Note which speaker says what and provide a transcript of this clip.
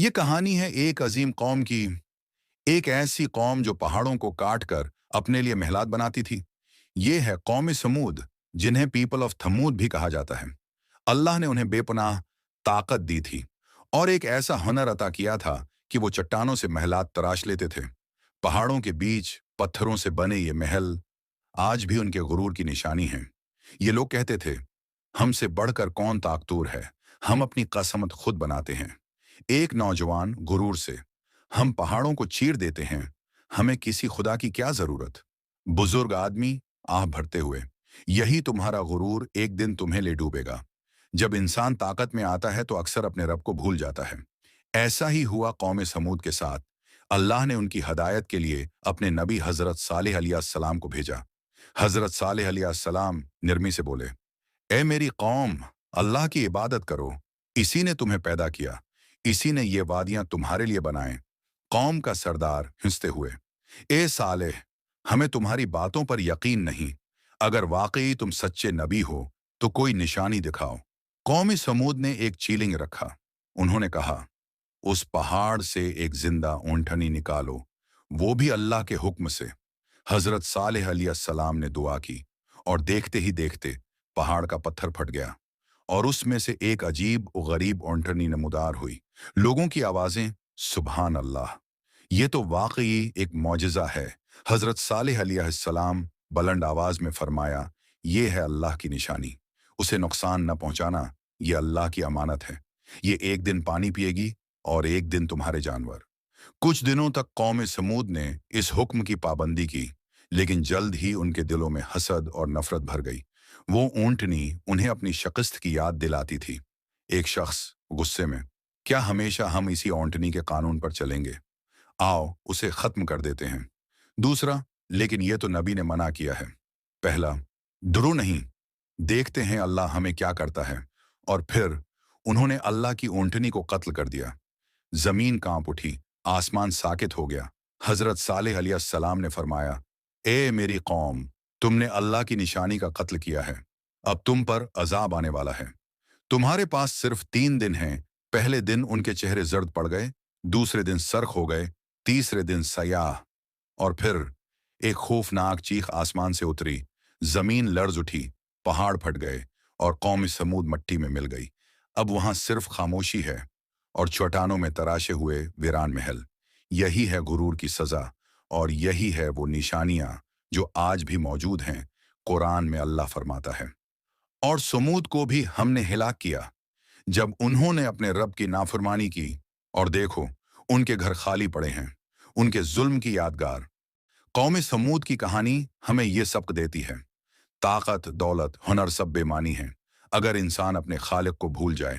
Speaker 1: یہ کہانی ہے ایک عظیم قوم کی، ایک ایسی قوم جو پہاڑوں کو کاٹ کر اپنے لیے محلات بناتی تھی۔ یہ ہے قوم سمود، جنہیں پیپل آف تھمود بھی کہا جاتا ہے۔ اللہ نے انہیں بے پناہ طاقت دی تھی اور ایک ایسا ہنر عطا کیا تھا کہ وہ چٹانوں سے محلات تراش لیتے تھے۔ پہاڑوں کے بیچ پتھروں سے بنے یہ محل آج بھی ان کے غرور کی نشانی ہیں۔ یہ لوگ کہتے تھے، ہم سے بڑھ کر کون طاقتور ہے، ہم اپنی قسمت خود بناتے ہیں۔ ایک نوجوان غرور سے، ہم پہاڑوں کو چیر دیتے ہیں، ہمیں کسی خدا کی کیا ضرورت؟ بزرگ آدمی آہ بھرتے ہوئے، یہی تمہارا غرور ایک دن تمہیں لے ڈوبے گا۔ جب انسان طاقت میں آتا ہے تو اکثر اپنے رب کو بھول جاتا ہے۔ ایسا ہی ہوا قوم سمود کے ساتھ۔ اللہ نے ان کی ہدایت کے لیے اپنے نبی حضرت صالح علیہ السلام کو بھیجا۔ حضرت صالح علیہ السلام نرمی سے بولے، اے میری قوم، اللہ کی عبادت کرو، اسی نے تمہیں پیدا کیا، اسی نے یہ وادیاں تمہارے لیے بنائیں۔ قوم کا سردار ہنستے ہوئے، اے صالح، ہمیں تمہاری باتوں پر یقین نہیں، اگر واقعی تم سچے نبی ہو تو کوئی نشانی دکھاؤ۔ قوم سمود نے ایک چیلنج رکھا۔ انہوں نے کہا، اس پہاڑ سے ایک زندہ اونٹنی نکالو، وہ بھی اللہ کے حکم سے۔ حضرت صالح علیہ السلام نے دعا کی اور دیکھتے ہی دیکھتے پہاڑ کا پتھر پھٹ گیا اور اس میں سے ایک عجیب و غریب اونٹنی نمودار ہوئی۔ لوگوں کی آوازیں، سبحان اللہ، یہ تو واقعی ایک معجزہ ہے۔ حضرت صالح علیہ السلام بلند آواز میں فرمایا، یہ ہے اللہ کی نشانی، اسے نقصان نہ پہنچانا، یہ اللہ کی امانت ہے۔ یہ ایک دن پانی پیے گی اور ایک دن تمہارے جانور۔ کچھ دنوں تک قوم سمود نے اس حکم کی پابندی کی، لیکن جلد ہی ان کے دلوں میں حسد اور نفرت بھر گئی۔ وہ اونٹنی انہیں اپنی شکست کی یاد دلاتی تھی۔ ایک شخص غصے میں، کیا ہمیشہ ہم اسی اونٹنی کے قانون پر چلیں گے؟ آؤ اسے ختم کر دیتے ہیں۔ دوسرا، لیکن یہ تو نبی نے منع کیا ہے۔ پہلا، ڈرو نہیں، دیکھتے ہیں اللہ ہمیں کیا کرتا ہے۔ اور پھر انہوں نے اللہ کی اونٹنی کو قتل کر دیا۔ زمین کانپ اٹھی، آسمان ساکت ہو گیا۔ حضرت صالح علیہ السلام نے فرمایا، اے میری قوم، تم نے اللہ کی نشانی کا قتل کیا ہے، اب تم پر عذاب آنے والا ہے۔ تمہارے پاس صرف 3 دن ہیں۔ پہلے دن ان کے چہرے زرد پڑ گئے، دوسرے دن سرخ ہو گئے، تیسرے دن سیاہ، اور پھر ایک خوفناک چیخ آسمان سے اتری، زمین لرز اٹھی، پہاڑ پھٹ گئے اور قوم سمود مٹی میں مل گئی۔ اب وہاں صرف خاموشی ہے اور چٹانوں میں تراشے ہوئے ویران محل۔ یہی ہے غرور کی سزا اور یہی ہے وہ نشانیاں جو آج بھی موجود ہیں۔ قرآن میں اللہ فرماتا ہے، اور سمود کو بھی ہم نے ہلاک کیا جب انہوں نے اپنے رب کی نافرمانی کی، اور دیکھو ان کے گھر خالی پڑے ہیں، ان کے ظلم کی یادگار۔ قوم سمود کی کہانی ہمیں یہ سبق دیتی ہے، طاقت، دولت، ہنر سب بے معنی ہیں اگر انسان اپنے خالق کو بھول جائے۔